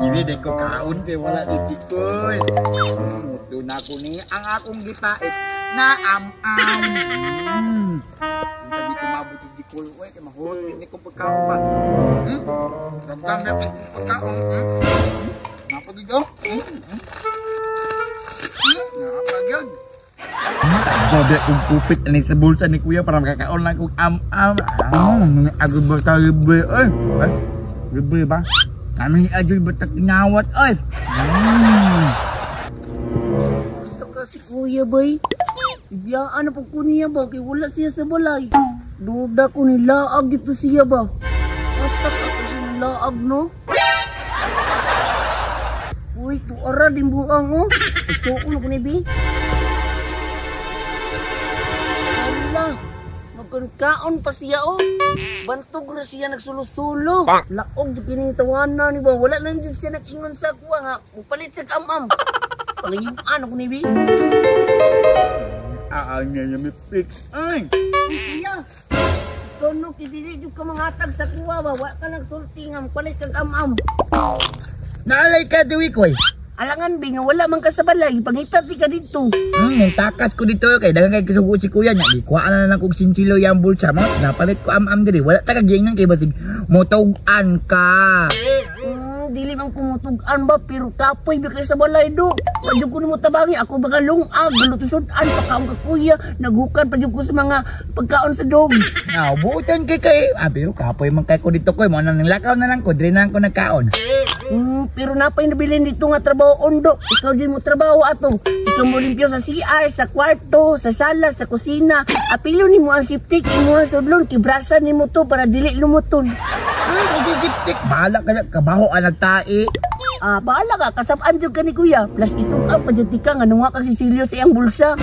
Dili day ko kaon kay wala di koy. Muto na ko ni ang akong gipait na am-am. Sabi ko mabuti di ko oy kay mahurot ni ko pagkaon ba. Ramdam na pagkaon. Napa dito? Napagod. Bobe kung kupit ani sa bulsa ni kuya para makakaon lang kung am-am. Agad ba tayo libre oy? Libre ba? Kami ajoy batak ngawat oy. Saka si kuya bay. Ibiyaan na po ko niya ba kay wala siya sa balay. Duda ko ni laag dito siya ba. Basta ako siya laag no. Uy, tuara din buang oh. Ito ko na ko ni bi. Hala, magkaon pa siya oh. Bantog na siya nagsulo-sulo. Laog di kinitawanan ni ba. Wala lang din siya nakingon sa kuwa nga. Upalit sa kamam. Pangayuan ako ni bi. Niya niya may fix. Ay! Siya. Ikaw no, kidili ka mangatag sa kuwa ba. Wala ka nagsulti nga. Upalit sa kamam. Naalay ka diwi ko eh. Alangan bi nga wala man ka sa balay. Pangitat di ka dito. Yung takas ko dito kay dagang kay kasugot si kuya niya. Di kuha na lang kong sinchilo yung bulsa mo. Napalit ko am-am diri. Wala ta kagingan kay basig motugan ka. Dili man kumutugan ba pero kapoy bi kay sa balay do. Wadyo ko nimo tabangi ako baga lungag galutusudan pagkaon ka kuya. Naghukan pa jud ko sa mga pagkaon sa dog. Buutan kay. Pero kapoy man kay ko dito ko. Mo nang lakaw na lang ko. Diri na ko nagkaon. Pero napay nabilin dito nga trabaho ondo. Ikaw din mo trabaho ato. Ikaw mo limpyo sa CR, sa kwarto, sa sala, sa kusina. Apilo ni mo ang siptik, imo ang sudlon, kibrasan ni mo to para dili lumuton. Kasi siptik, bahala ka na, kabaho ang nagtae. Bahala ka, kasabaan dyan ka ni kuya. Plus itong pa dyan tika nga nunga ka sisilyo sa iyang bulsa.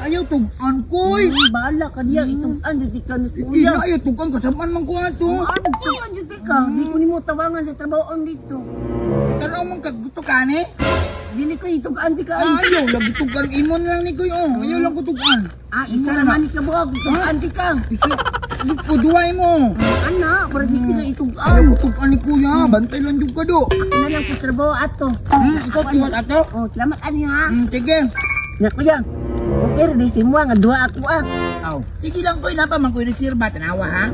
Ayaw tugan ko eh. Bahala ka diya, itong dyan tika ni Hindi kuya. na ayaw tugan, kasabaan man ko ato. Tugan dyan tika, di ko ni mo tawangan sa trabaho dito. Tanaw mong kaguto ka ni? Dili ko itugan tika ay. Ayaw, lagi tugan imon lang ni ko yun. Ayaw lang ko tugan. Isa naman ni kabuhag, itugan tika. Di ko duway mo. Ana, para di kita itugan. Ayaw ko tugan ni kuya, bantay lang yung ka do. Ako na lang po trabaho ato. Ikaw tuwan ato? Salamat ani ha. Sige. Nga kuya, okay rin si mo nga duha ako Sige lang ko, inapa man ko inisirba, tanawa ha?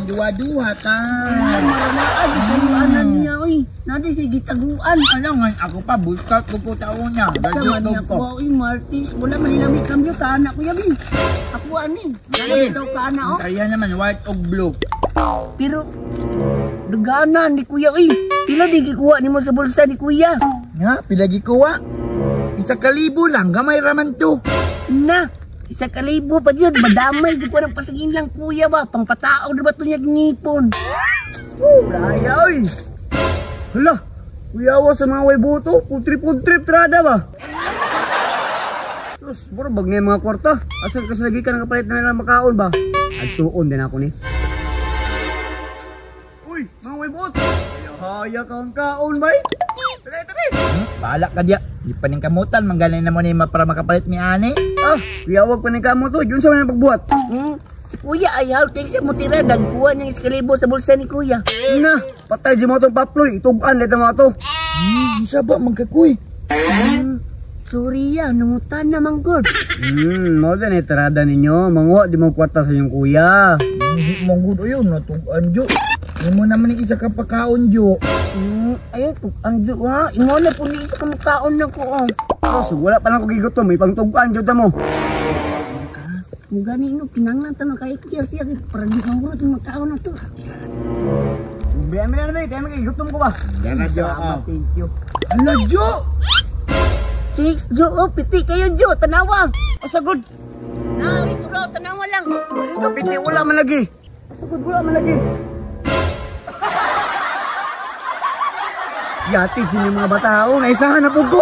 Duwa-duwa ta. Maranaan, ikaluanan niya oy. Nadi sige taguan. Alam nga, ako pa, buskat ko po taon niya. Tama niya ko, oy Martis. Wala man nila may kambyo ka anak kuya bin. Ako anin. Kaya daw ka anak oh. Kaya naman, white o blue. Pero, daganan ni kuya oy. Pila di gikuha ni mo sa bulsa ni kuya. Nga, pilagi ko wa. 1,000 lang, gamay raman to. Na, 1,000 pa dyan. Madamay, di ko ng pasagin lang kuya ba. Pangpatao na ba ito niya ngipon? Raya oy. Hala, kuyawa sa mga wayboto. Putrip-putrip trada ba? Sus, bro, bag na yung mga kwarta. Asal kasi lagi ka nakapalit na nilang makaon ba? Agtuon din ako ni. Uy, mga waybot. Haya ka ang kaon ba eh? Tari. Bahala ka diya. Di pa ning kamutan. Manggalay na mo ni para makapalit ni Ani. Kuyawag pa ning kamot to. Yun sa mga pagbuhat. Si kuya ay halting siya mo tira. Dagkuha niya 1,000 sa bulsa ni kuya. Na, patay di mo itong paploy. Itugan dito mo ito. Isa ba magkakuy? Sorry ya, nangutan na manggod. Mo din itarada ninyo. Manguha di mo kwarta sa iyong kuya. Hindi manggod ayun. Natugan jo. Hindi mo naman isa ka pagkaon jo. Ayun, tugan jo ha. Imo na po ni isa ka makaon na ko. So, wala pa lang ko gigotom. May pangtugan jo ta mo. Gani no, kinanglan tanong kay Kiya siya. Para di manggod yung makaon na to. Biyan mo na naman. Kaya magigigutom ko ba? Yan na jo. Thank you. Hala jo! Chicks, Jo, piti kayo Jo, tanawa. Asagod. Ito raw, tanawa lang. Ito piti, wala man lagi. Asagod, wala man lagi. Yatis din yung mga batao. Naisahan na po ko.